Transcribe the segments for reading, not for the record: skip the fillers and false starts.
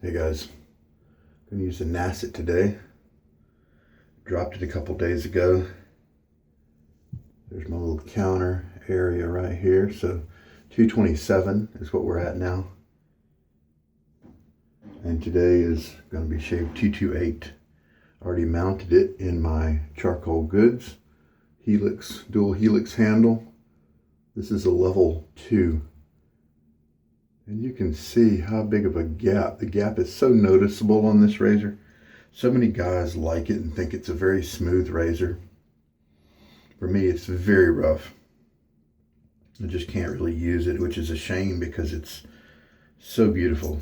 Hey guys, I'm going to use the Nacet today. Dropped it a couple days ago. There's my little counter area right here. So 227 is what we're at now. And today is going to be shaved 228. Already mounted it in my charcoal goods. Helix, dual helix handle. This is a level 2. And you can see how big of a gap. The gap is so noticeable on this razor. So many guys like it and think it's a very smooth razor. For me, it's very rough. I just can't really use it, which is a shame because it's so beautiful.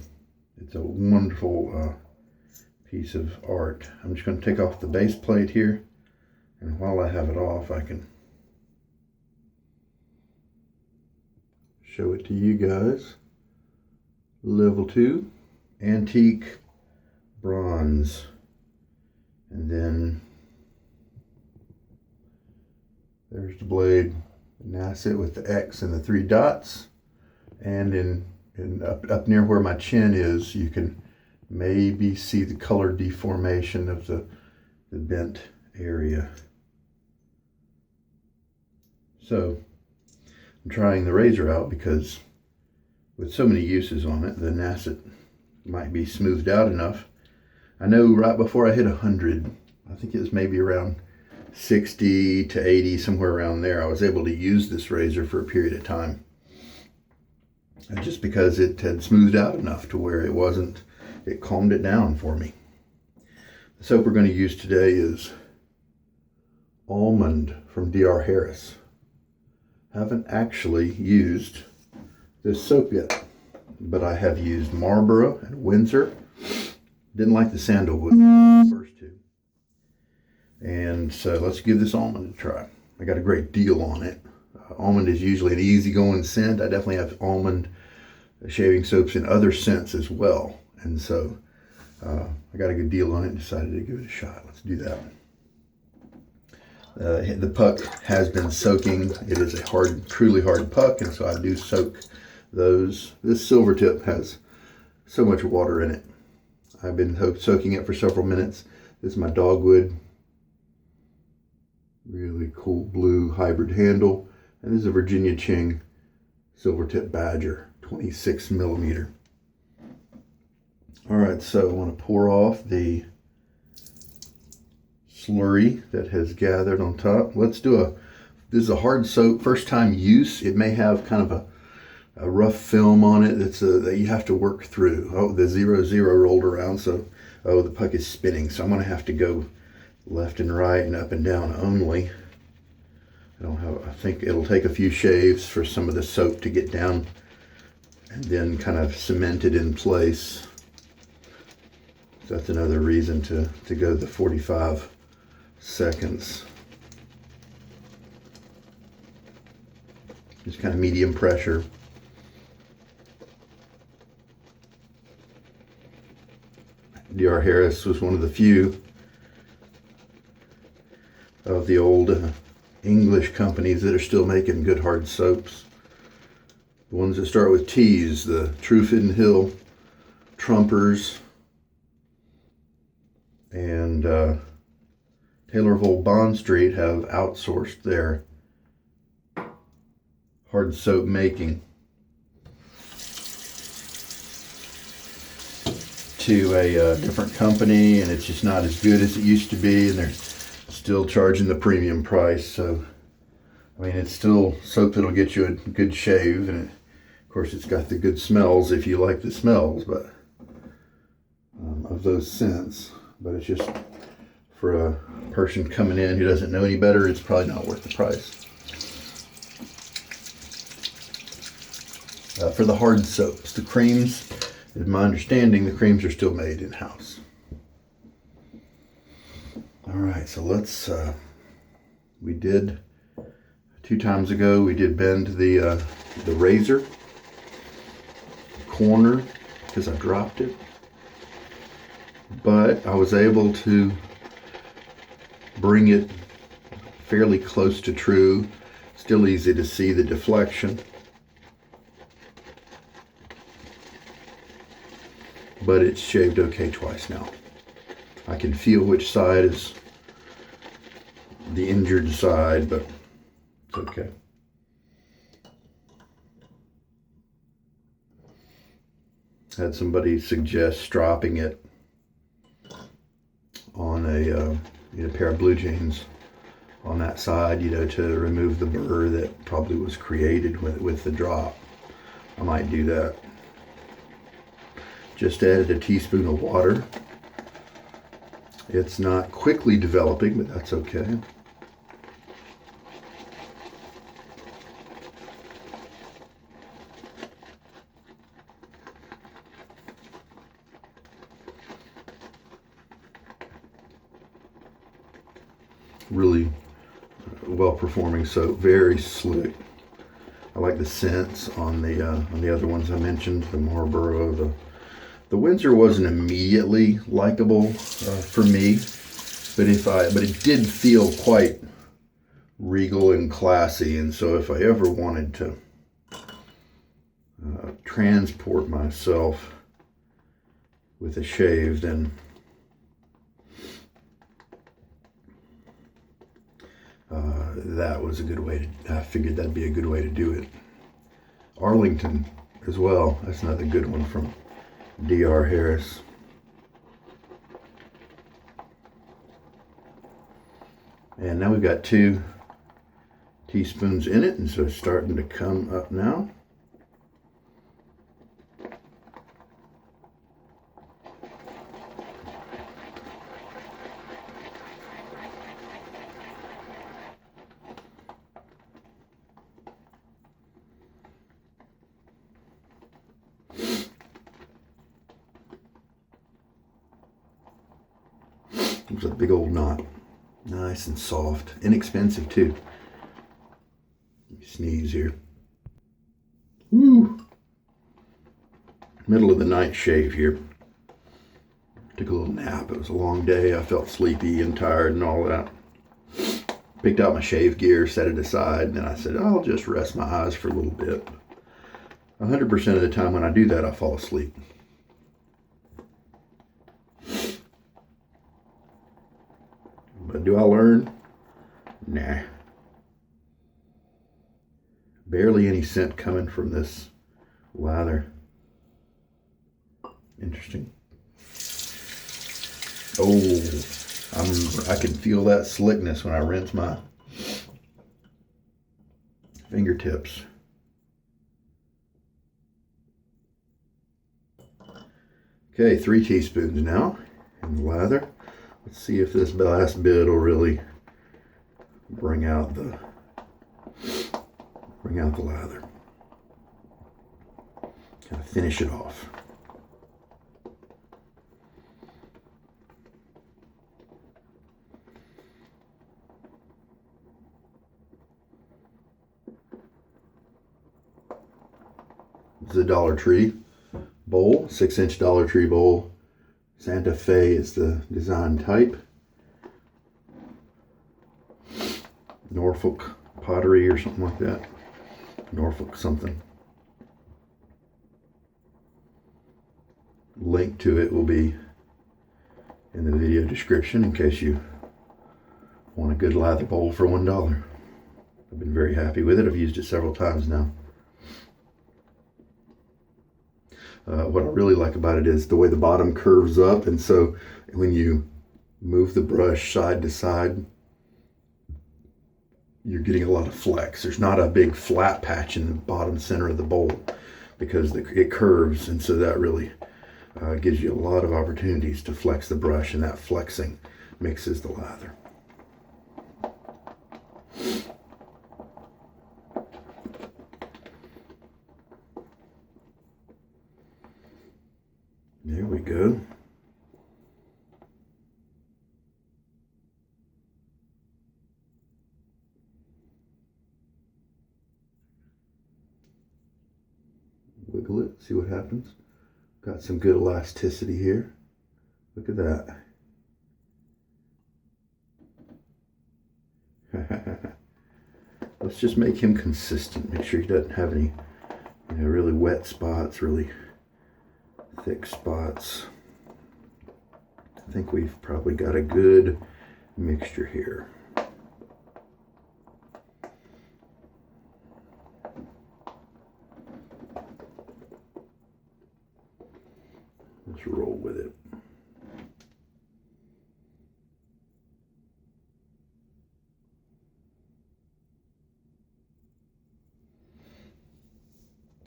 It's a wonderful piece of art. I'm just going to take off the base plate here. And while I have it off, I can show it to you guys. Level 2, antique bronze, and then there's the blade, Nacet with the X and the 3 dots, and up near where my chin is, you can maybe see the color deformation of the bent area. So I'm trying the razor out because with so many uses on it, the Nacet might be smoothed out enough. I know right before I hit 100, I think it was maybe around 60 to 80, somewhere around there, I was able to use this razor for a period of time. And just because it had smoothed out enough to where it calmed it down for me. The soap we're going to use today is Almond from DRH. Haven't actually used this soap yet, but I have used Marlboro and Windsor. Didn't like the sandalwood, the first two. And so let's give this Almond a try. I got a great deal on it. Almond is usually an easygoing scent. I definitely have Almond shaving soaps in other scents as well. And so I got a good deal on it and decided to give it a shot. Let's do that. The puck has been soaking. It is a hard, truly hard puck, and so I do soak those. This Silvertip has so much water in it. I've been soaking it for several minutes. This is my Dogwood, really cool blue hybrid handle, and this is a Virginia Cheng Silvertip Badger, 26 millimeter. All right, so I want to pour off the slurry that has gathered on top. Let's do this is a hard soap, first time use. It may have kind of a rough film on it that you have to work through. Oh, the 0, 0 rolled around, so the puck is spinning. So I'm going to have to go left and right and up and down only. I think it'll take a few shaves for some of the soap to get down and then kind of cement it in place. So that's another reason to go the 45 seconds. Just kind of medium pressure. DRH was one of the few of the old English companies that are still making good hard soaps. The ones that start with T's, the Truefit & Hill, Trumpers, and Taylor of Old Bond Street have outsourced their hard soap making to a different company, and it's just not as good as it used to be, and they're still charging the premium price. So I mean, it's still soap that'll get you a good shave, and of course it's got the good smells if you like the smells, but of those scents. But it's just for a person coming in who doesn't know any better, it's probably not worth the price. For the hard soaps, the creams, in my understanding, the creams are still made in-house. All right, so let's, we did, 2 times ago, we did bend the razor corner because I dropped it. But I was able to bring it fairly close to true. Still easy to see the deflection. but it's shaved okay twice now. I can feel which side is the injured side, but it's okay. Had somebody suggest stropping it on a pair of blue jeans on that side, to remove the burr that probably was created with the drop. I might do that. Just added a teaspoon of water. It's not quickly developing, but that's okay. Really well performing soap, very slick. I like the scents on the other ones I mentioned, the Marlboro. The Windsor wasn't immediately likable for me, but it did feel quite regal and classy. And so if I ever wanted to transport myself with a shave, then that was a good way I figured that'd be a good way to do it. Arlington as well. That's another good one from DRH. And now we've got 2 teaspoons in it, and so it's starting to come up now. It was a big old knot. Nice and soft. Inexpensive too. Let me sneeze here. Woo! Middle of the night shave here. Took a little nap. It was a long day. I felt sleepy and tired and all that. Picked out my shave gear, set it aside, and then I said, I'll just rest my eyes for a little bit. 100% of the time when I do that, I fall asleep. But do I learn? Nah. Barely any scent coming from this lather. Interesting. Oh, I can feel that slickness when I rinse my fingertips. Okay, 3 teaspoons now in the lather. Let's see if this last bit will really bring out the lather. Kind of finish it off. This is a Dollar Tree bowl, 6-inch Dollar Tree bowl. Santa Fe is the design type. Norfolk pottery or something like that. Norfolk something. Link to it will be in the video description in case you want a good lather bowl for $1. I've been very happy with it. I've used it several times now. What I really like about it is the way the bottom curves up, and so when you move the brush side to side, you're getting a lot of flex. There's not a big flat patch in the bottom center of the bowl because it curves, and so that really gives you a lot of opportunities to flex the brush, and that flexing mixes the lather. There we go. Wiggle it, see what happens. Got some good elasticity here. Look at that. Let's just make him consistent. Make sure he doesn't have any really wet spots, really thick spots. I think we've probably got a good mixture here. Let's roll with it.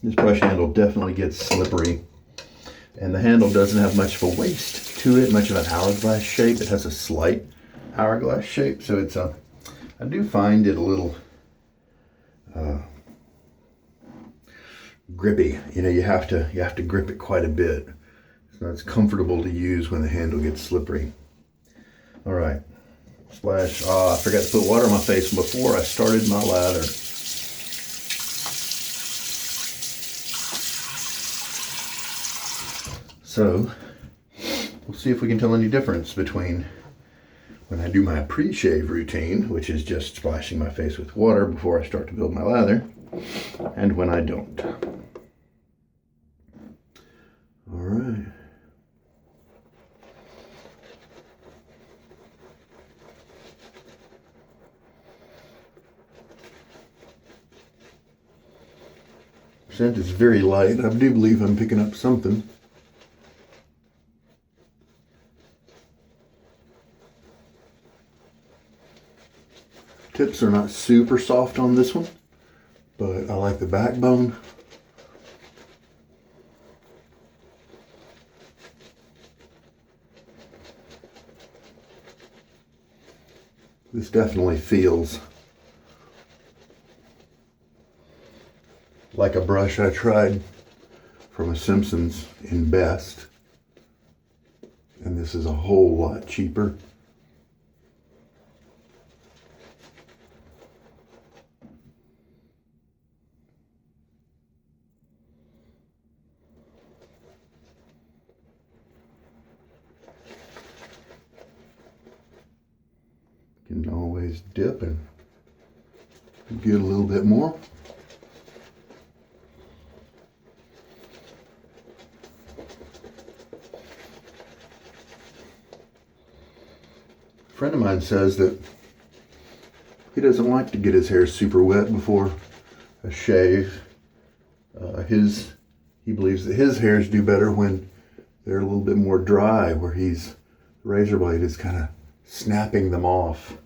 This brush handle definitely gets slippery, and the handle doesn't have much of a waist to it, much of an hourglass shape. It has a slight hourglass shape, so it's a, I do find it a little grippy. You know, you have to grip it quite a bit, so it's comfortable to use when the handle gets slippery. All right, splash. I forgot to put water on my face before I started my lather. So we'll see if we can tell any difference between when I do my pre-shave routine, which is just splashing my face with water before I start to build my lather, and when I don't. All right. Scent is very light. I do believe I'm picking up something. Tips are not super soft on this one, but I like the backbone. This definitely feels like a brush I tried from a Simpsons in Best, and this is a whole lot cheaper. Can always dip and get a little bit more. A friend of mine says that he doesn't like to get his hair super wet before a shave. He believes that his hairs do better when they're a little bit more dry, where the razor blade is kind of snapping them off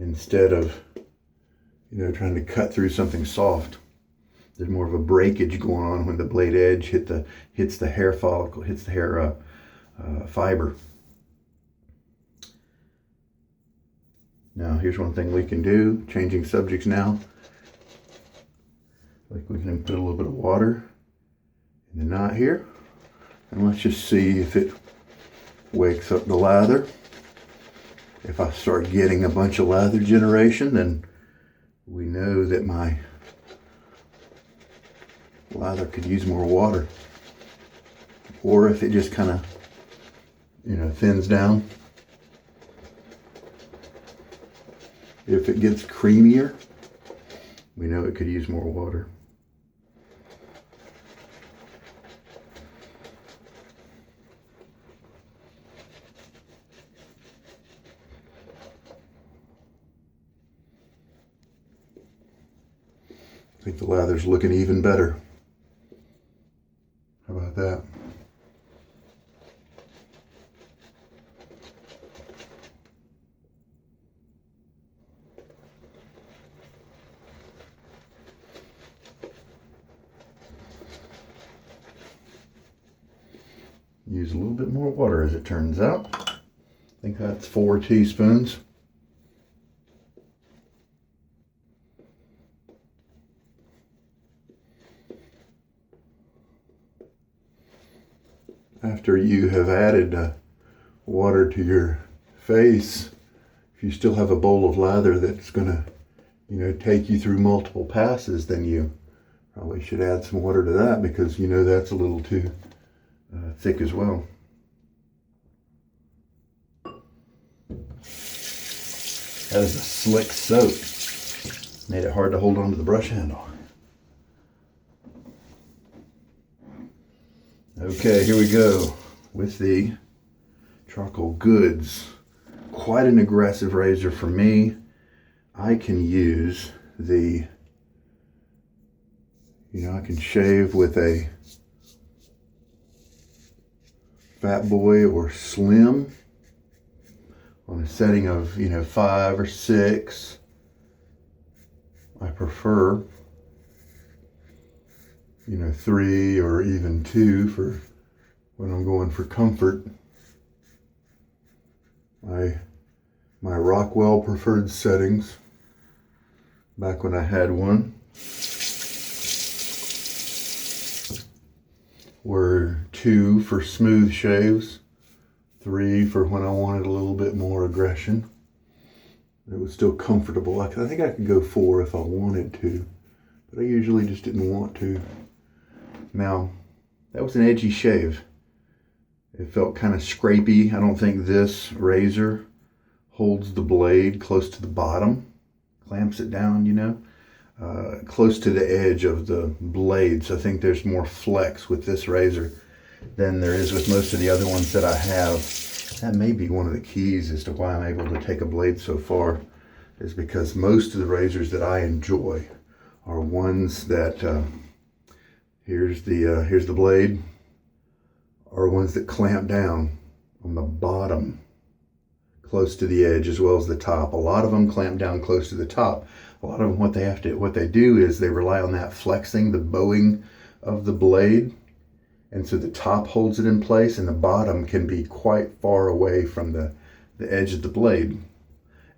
instead of, you know, trying to cut through something soft. There's more of a breakage going on when the blade edge hits the hair follicle, hits the hair fiber. Now, here's one thing we can do, changing subjects now. Like, we can put a little bit of water in the knot here, and let's just see if it wakes up the lather. If I start getting a bunch of lather generation, then we know that my lather could use more water. Or if it just kind of, you know, thins down. If it gets creamier, we know it could use more water. I think the lather's looking even better. How about that? Use a little bit more water, as it turns out. I think that's 4 teaspoons. After you have added water to your face, if you still have a bowl of lather that's going to, you know, take you through multiple passes, then you probably should add some water to that, because you know that's a little too thick as well. That is a slick soap. Made it hard to hold onto the brush handle. Okay, here we go with the Charcoal Goods. Quite an aggressive razor for me. I can use the, I can shave with a Fat Boy or Slim on a setting of, 5 or 6. I prefer, 3 or even 2 for when I'm going for comfort. My Rockwell preferred settings, back when I had one, were 2 for smooth shaves, 3 for when I wanted a little bit more aggression. It was still comfortable. I think I could go 4 if I wanted to, but I usually just didn't want to. Now, that was an edgy shave. It felt kind of scrapey. I don't think this razor holds the blade close to the bottom, clamps it down, close to the edge of the blade. So I think there's more flex with this razor than there is with most of the other ones that I have. That may be one of the keys as to why I'm able to take a blade so far, is because most of the razors that I enjoy are ones that, here's the blade, are ones that clamp down on the bottom close to the edge as well as the top. A lot of them clamp down close to the top. A lot of them, what they do is they rely on that flexing, the bowing of the blade. And so the top holds it in place and the bottom can be quite far away from the edge of the blade.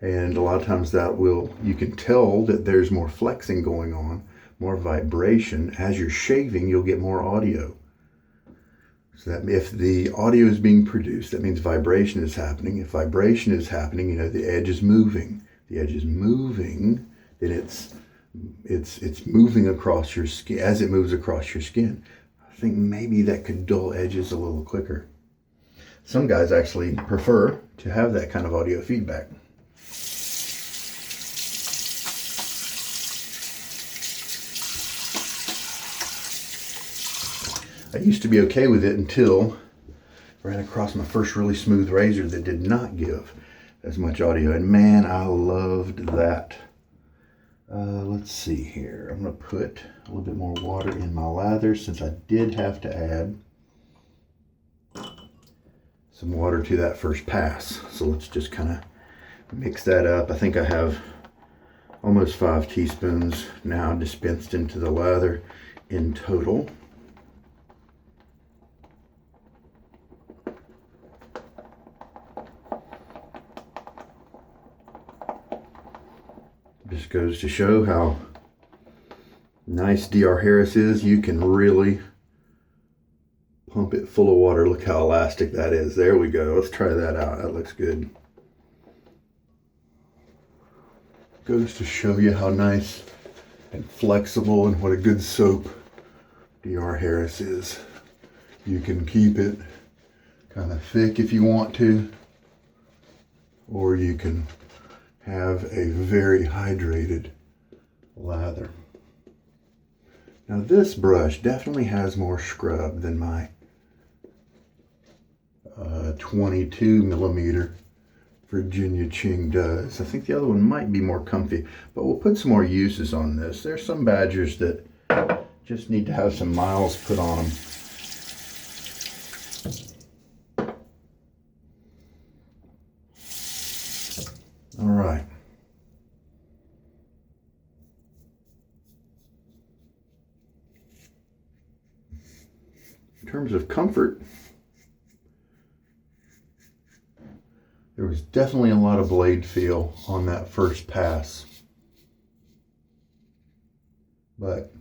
And a lot of times you can tell that there's more flexing going on, more vibration. As you're shaving, you'll get more audio. So that if the audio is being produced, that means vibration is happening. If vibration is happening, the edge is moving. The edge is moving, then it's moving across your skin. As it moves across your skin, I think maybe that could dull edges a little quicker. Some guys actually prefer to have that kind of audio feedback. I used to be okay with it until I ran across my first really smooth razor that did not give as much audio. And man, I loved that. Let's see here. I'm going to put a little bit more water in my lather since I did have to add some water to that first pass. So let's just kind of mix that up. I think I have almost 5 teaspoons now dispensed into the lather in total. Just goes to show how nice DR Harris is. You can really pump it full of water. Look how elastic that is. There we go. Let's try that out. That looks good. Goes to show you how nice and flexible and what a good soap DR Harris is. You can keep it kind of thick if you want to, or you can have a very hydrated lather. Now this brush definitely has more scrub than my 22 millimeter Virginia Cheng does. I think the other one might be more comfy, but we'll put some more uses on this. There's some badgers that just need to have some miles put on them. All right. In terms of comfort, there was definitely a lot of blade feel on that first pass, but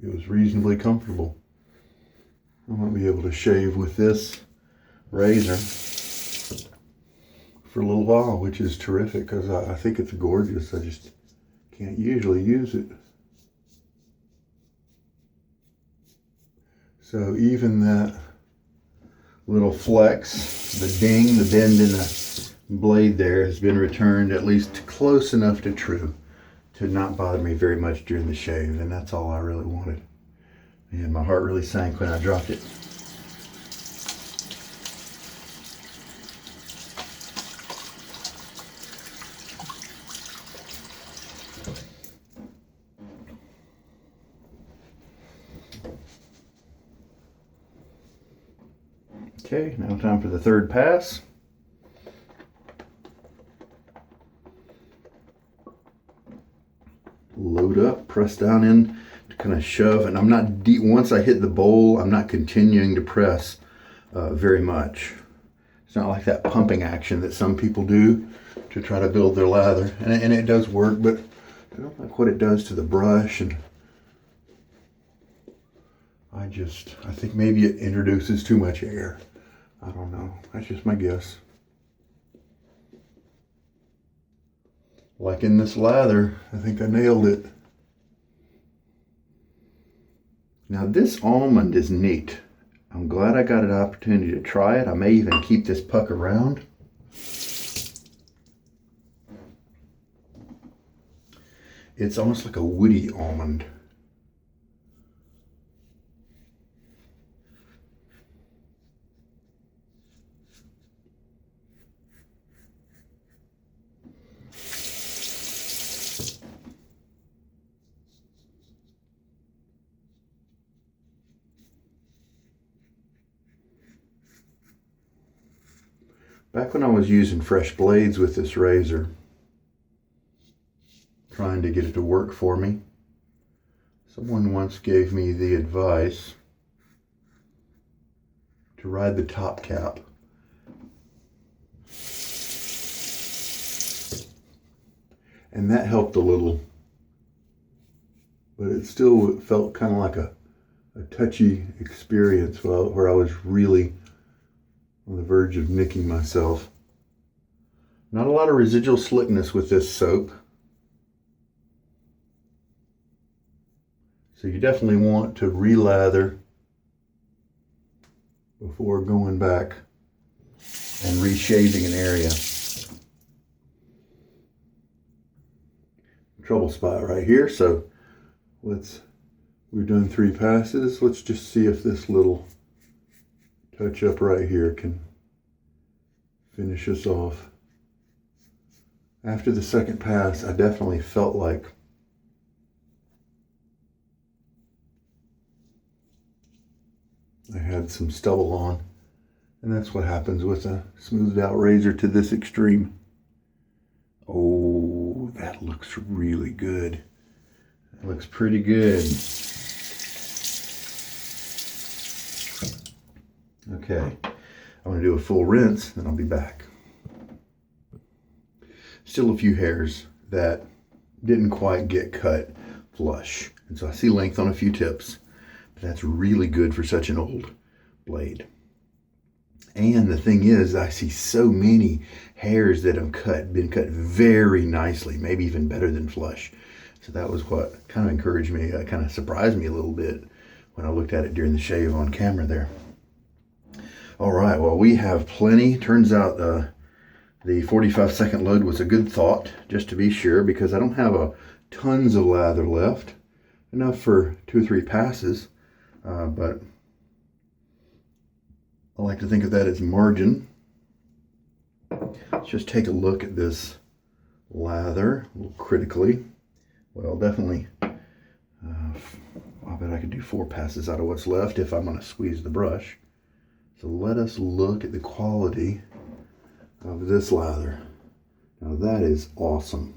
it was reasonably comfortable. I might be able to shave with this razor for a little while, which is terrific because I think it's gorgeous. I just can't usually use it. So even that little flex, the ding, the bend in the blade there has been returned at least close enough to true to not bother me very much during the shave, and that's all I really wanted. And my heart really sank when I dropped it. Okay, now time for the third pass. Load up, press down in to kind of shove, and I'm not deep. Once I hit the bowl, I'm not continuing to press very much. It's not like that pumping action that some people do to try to build their lather, and it does work, but I don't like what it does to the brush, and I think maybe it introduces too much air. I don't know. That's just my guess. Like in this lather, I think I nailed it. Now this almond is neat. I'm glad I got an opportunity to try it. I may even keep this puck around. It's almost like a woody almond. Back when I was using fresh blades with this razor, trying to get it to work for me, someone once gave me the advice to ride the top cap. And that helped a little, but it still felt kind of like a touchy experience where I was really on the verge of nicking myself. Not a lot of residual slickness with this soap. So you definitely want to relather before going back and reshaving an area. Trouble spot right here, so we've done 3 passes. Let's just see if this little touch up right here can finish us off. After the second pass, I definitely felt like I had some stubble on, and that's what happens with a smoothed out razor to this extreme. Oh, that looks really good. That looks pretty good. Okay, I'm gonna do a full rinse, then I'll be back. Still a few hairs that didn't quite get cut flush. And so I see length on a few tips, but that's really good for such an old blade. And the thing is, I see so many hairs that have been cut very nicely, maybe even better than flush. So that was what kind of encouraged me, kind of surprised me a little bit when I looked at it during the shave on camera there. All right, well, we have plenty. Turns out the 45-second load was a good thought, just to be sure, because I don't have tons of lather left, enough for 2 or 3 passes, but I like to think of that as margin. Let's just take a look at this lather a little critically. Well, definitely, I bet I could do 4 passes out of what's left if I'm going to squeeze the brush. So let us look at the quality of this lather. Now that is awesome.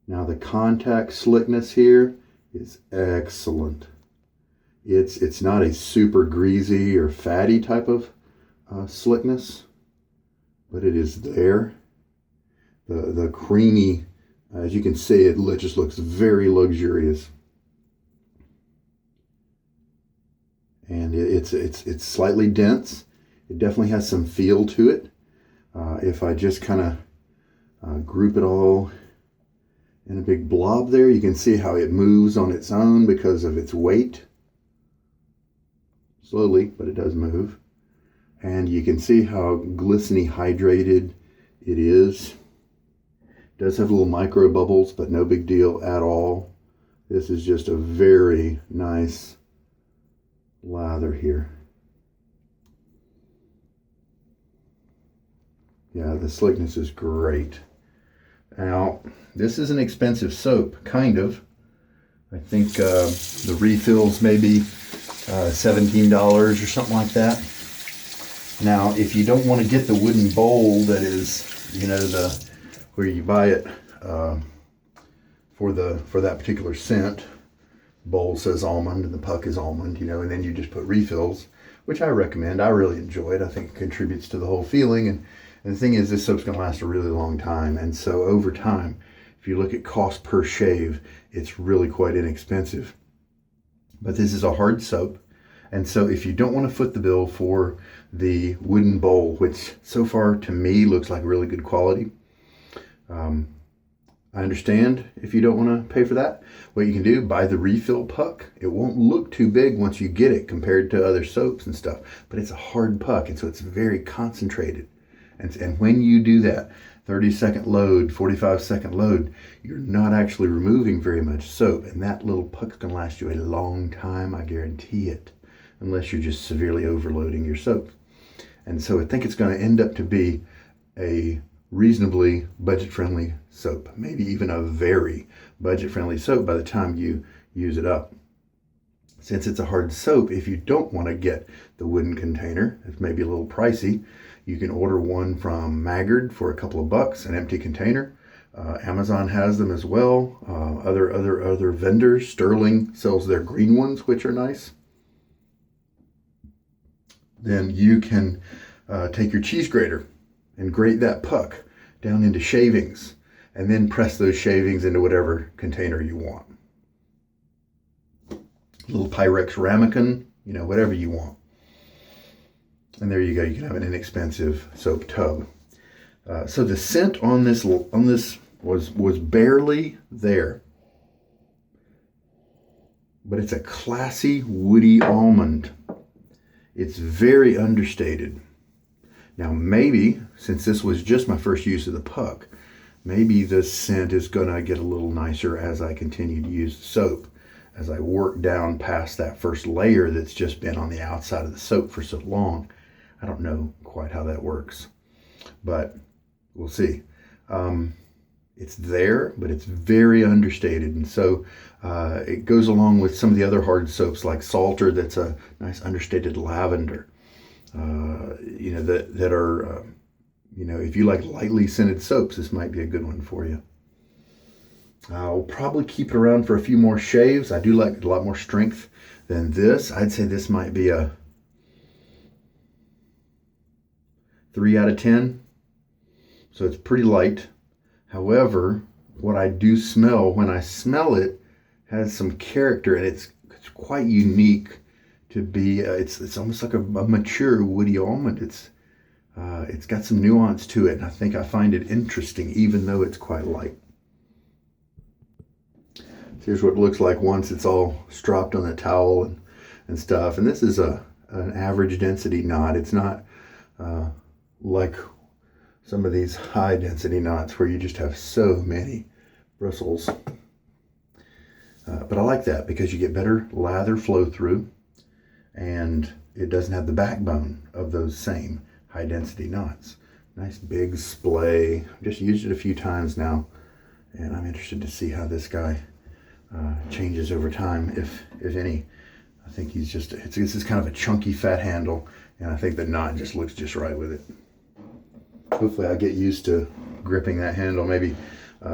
Now the contact slickness here is excellent. It's not a super greasy or fatty type of slickness, but it is there. The creamy, as you can see, it just looks very luxurious. And it's slightly dense. It definitely has some feel to it. If I just kind of group it all in a big blob there, you can see how it moves on its own because of its weight. Slowly, but it does move. And you can see how glistening hydrated it is. It does have little micro bubbles, but no big deal at all. This is just a very nice lather here. Yeah, the slickness is great. Now, this is an expensive soap, kind of. I think the refills maybe $17 or something like that. Now, if you don't want to get the wooden bowl that is, you know, where you buy it for that particular scent, bowl says almond and the puck is almond, you know, and then you just put refills, which I recommend. I really enjoy it. I think it contributes to the whole feeling. And the thing is, this soap's going to last a really long time. And so over time, if you look at cost per shave, it's really quite inexpensive. But this is a hard soap. And so if you don't want to foot the bill for the wooden bowl, which so far to me looks like really good quality, I understand if you don't want to pay for that. What you can do, buy the refill puck. It won't look too big once you get it compared to other soaps and stuff, but it's a hard puck, and so it's very concentrated. And when you do that 30-second load, 45-second load, you're not actually removing very much soap, and that little puck's going to last you a long time, I guarantee it, unless you're just severely overloading your soap. And so I think it's going to end up to be a reasonably budget-friendly soap, maybe even a very budget-friendly soap by the time you use it up. Since it's a hard soap, if you don't want to get the wooden container, it's maybe a little pricey, you can order one from Maggard for a couple of bucks, an empty container. Amazon has them as well. Other vendors, Sterling sells their green ones, which are nice. Then you can take your cheese grater and grate that puck down into shavings, and then press those shavings into whatever container you want. A little Pyrex ramekin, you know, whatever you want. And there you go, you can have an inexpensive soap tub. So the scent on this was barely there. But it's a classy woody almond. It's very understated. Now maybe, since this was just my first use of the puck, maybe this scent is gonna get a little nicer as I continue to use the soap, as I work down past that first layer that's just been on the outside of the soap for so long. I don't know quite how that works, but we'll see. It's there, but it's very understated. And so it goes along with some of the other hard soaps like Salter, that's a nice understated lavender. You know, that are, you know, if you like lightly scented soaps, this might be a good one for you. I'll probably keep it around for a few more shaves. I do like a lot more strength than this. I'd say this might be a 3 out of 10. So it's pretty light. However, what I do smell when I smell it has some character, and it's quite unique to be. It's almost like a mature woody almond. It's got some nuance to it, and I think I find it interesting, even though it's quite light. So here's what it looks like once it's all stropped on the towel and stuff. And this is an average density knot. It's not like some of these high density knots where you just have so many bristles. But I like that because you get better lather flow through, and it doesn't have the backbone of those same high density knots. Nice big splay. I've just used it a few times now, and I'm interested to see how this guy changes over time, if any. I think he's just, this is kind of a chunky fat handle, and I think the knot just looks just right with it. Hopefully I'll get used to gripping that handle, maybe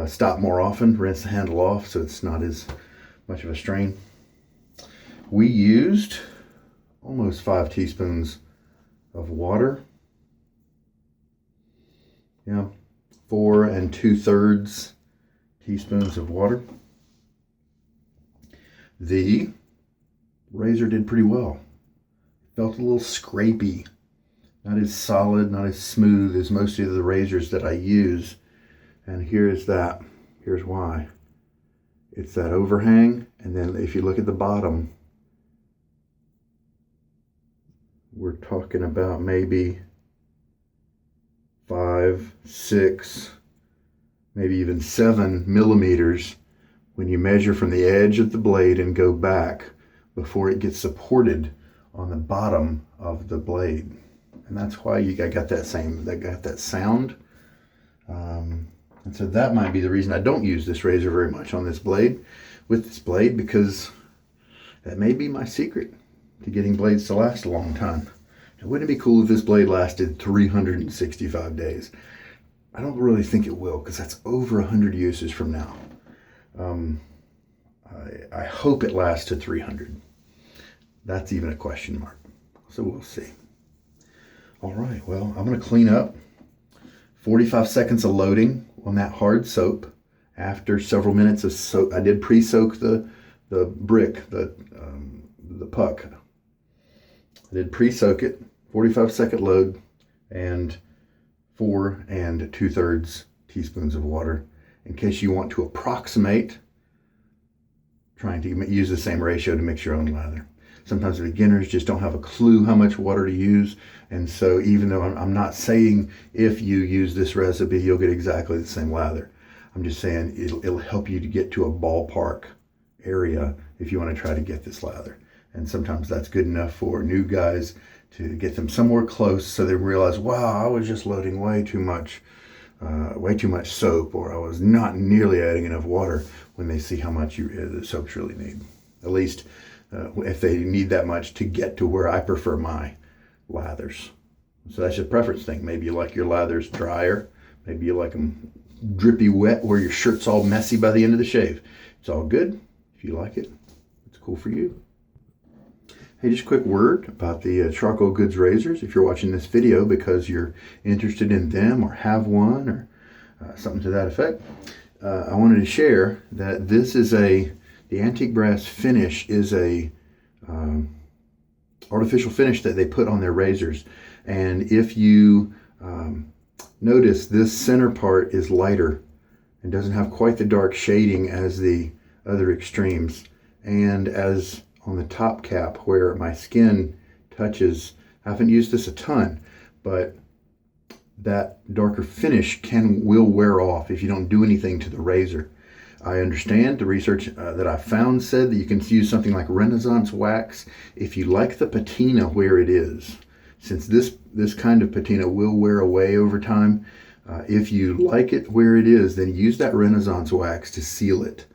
stop more often, rinse the handle off so it's not as much of a strain. We used almost 5 teaspoons of water. Yeah, 4 2/3 teaspoons of water. The razor did pretty well. Felt a little scrapey. Not as solid, not as smooth as most of the razors that I use. And here's that. Here's why. It's that overhang. And then if you look at the bottom, we're talking about maybe 5, 6, maybe even 7 millimeters when you measure from the edge of the blade and go back before it gets supported on the bottom of the blade. And that's why you got that sound. And so that might be the reason I don't use this razor very much on this blade, because that may be my secret to getting blades to last a long time. Now, wouldn't it be cool if this blade lasted 365 days? I don't really think it will, because that's over 100 uses from now. I hope it lasts to 300. That's even a question mark. So we'll see. All right, well, I'm going to clean up. 45 seconds of loading on that hard soap. After several minutes of soap, I did pre-soak the brick, the puck. I did pre-soak it, 45-second load, and 4 2/3 teaspoons of water. In case you want to approximate, trying to use the same ratio to mix your own lather. Sometimes beginners just don't have a clue how much water to use. And so even though I'm not saying if you use this recipe, you'll get exactly the same lather. I'm just saying it'll help you to get to a ballpark area if you want to try to get this lather. And sometimes that's good enough for new guys to get them somewhere close so they realize, wow, I was just loading way too much soap, or I was not nearly adding enough water, when they see how much the soaps really need. At least if they need that much to get to where I prefer my lathers. So that's a preference thing. Maybe you like your lathers drier. Maybe you like them drippy wet where your shirt's all messy by the end of the shave. It's all good. If you like it, it's cool for you. Hey, just a quick word about the Charcoal Goods razors. If you're watching this video because you're interested in them or have one or something to that effect, I wanted to share that this is the antique brass finish is a artificial finish that they put on their razors. And if you notice, this center part is lighter and doesn't have quite the dark shading as the other extremes. And as on the top cap where my skin touches, I haven't used this a ton, but that darker finish will wear off if you don't do anything to the razor. I understand the research that I found said that you can use something like Renaissance wax if you like the patina where it is. Since this kind of patina will wear away over time, if you like it where it is, then use that Renaissance wax to seal it,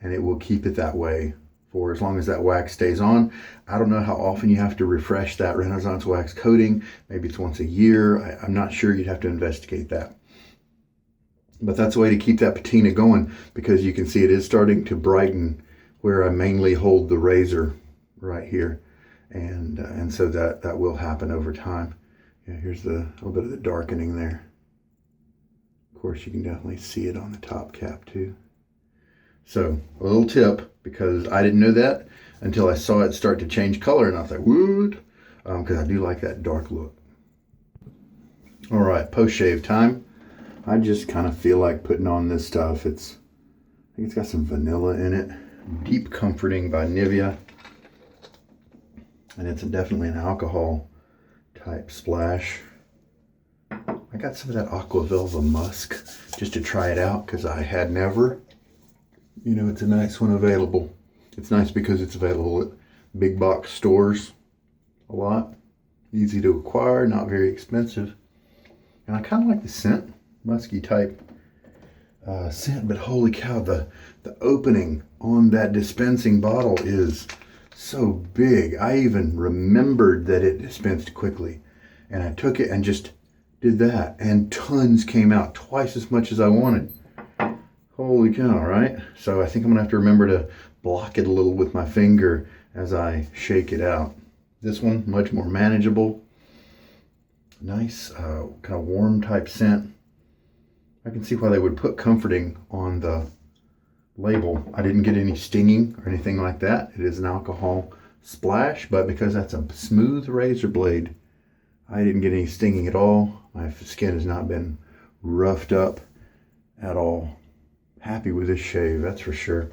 and it will keep it that way for as long as that wax stays on. I don't know how often you have to refresh that Renaissance wax coating. Maybe it's once a year. I'm not sure. You'd have to investigate that. But that's a way to keep that patina going, because you can see it is starting to brighten where I mainly hold the razor right here. And so that will happen over time. Yeah, here's a little bit of the darkening there. Of course, you can definitely see it on the top cap too. So a little tip, because I didn't know that until I saw it start to change color, and I was like, what? Because I do like that dark look. All right, post-shave time. I just kind of feel like putting on this stuff. I think it's got some vanilla in it. Deep Comforting by Nivea. And it's definitely an alcohol type splash. I got some of that Aqua Velva Musk just to try it out, because I had never. You know, it's a nice one available. It's nice because it's available at big box stores a lot. Easy to acquire, not very expensive. And I kind of like the scent, musky type scent, but holy cow, the opening on that dispensing bottle is so big. I even remembered that it dispensed quickly. And I took it and just did that, and tons came out, twice as much as I wanted. Holy cow, right? So I think I'm gonna have to remember to block it a little with my finger as I shake it out. This one, much more manageable. Nice, kind of warm type scent. I can see why they would put comforting on the label. I didn't get any stinging or anything like that. It is an alcohol splash, but because that's a smooth razor blade, I didn't get any stinging at all. My skin has not been roughed up at all. Happy with this shave, that's for sure.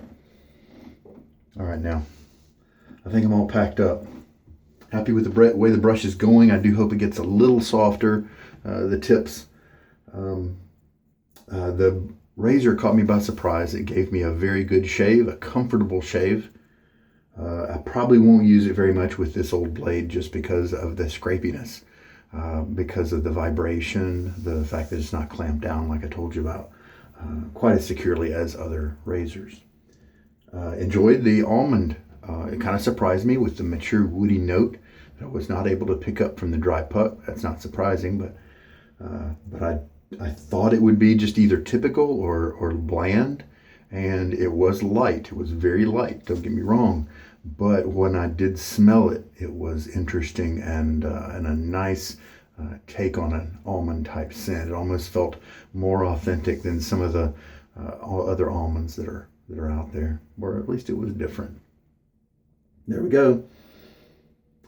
All right, now, I think I'm all packed up. Happy with the way the brush is going. I do hope it gets a little softer, the tips. The razor caught me by surprise. It gave me a very good shave, a comfortable shave. I probably won't use it very much with this old blade just because of the scrapiness, because of the vibration, the fact that it's not clamped down like I told you about quite as securely as other razors. Enjoyed the Almond. It kind of surprised me with the mature woody note that I was not able to pick up from the dry puck. That's not surprising, but I thought it would be just either typical or bland, and it was light. It was very light, don't get me wrong, but when I did smell it, it was interesting and a nice take on an almond type scent. It almost felt more authentic than some of the other almonds that are out there, or at least it was different. There we go.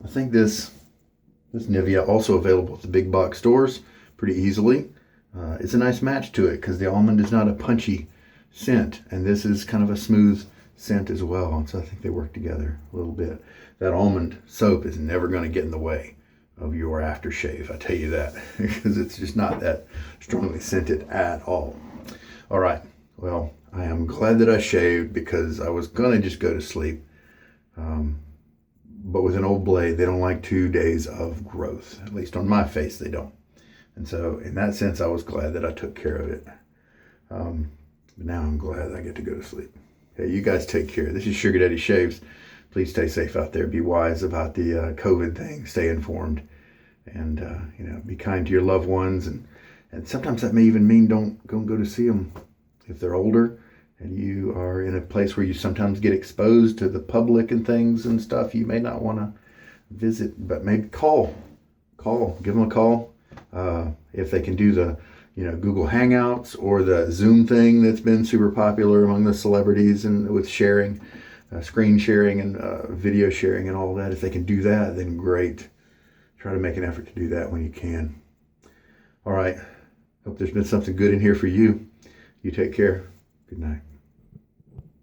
I think this Nivea also available at the big box stores pretty easily. It's a nice match to it because the almond is not a punchy scent, and this is kind of a smooth scent as well. And so I think they work together a little bit. That almond soap is never going to get in the way of your aftershave, I tell you that, because it's just not that strongly scented at all. All right, well, I am glad that I shaved because I was going to just go to sleep. But with an old blade, they don't like 2 days of growth. At least on my face, they don't. And so in that sense, I was glad that I took care of it. But now I'm glad I get to go to sleep. Hey, you guys take care. This is Sugar Daddy Shaves. Please stay safe out there. Be wise about the COVID thing. Stay informed. And, be kind to your loved ones. And sometimes that may even mean don't go to see them if they're older. And you are in a place where you sometimes get exposed to the public and things and stuff, you may not want to visit, but maybe call, give them a call. If they can do the, Google Hangouts or the Zoom thing that's been super popular among the celebrities and with sharing, screen sharing and video sharing and all that. If they can do that, then great. Try to make an effort to do that when you can. All right. Hope there's been something good in here for you. You take care. Good night.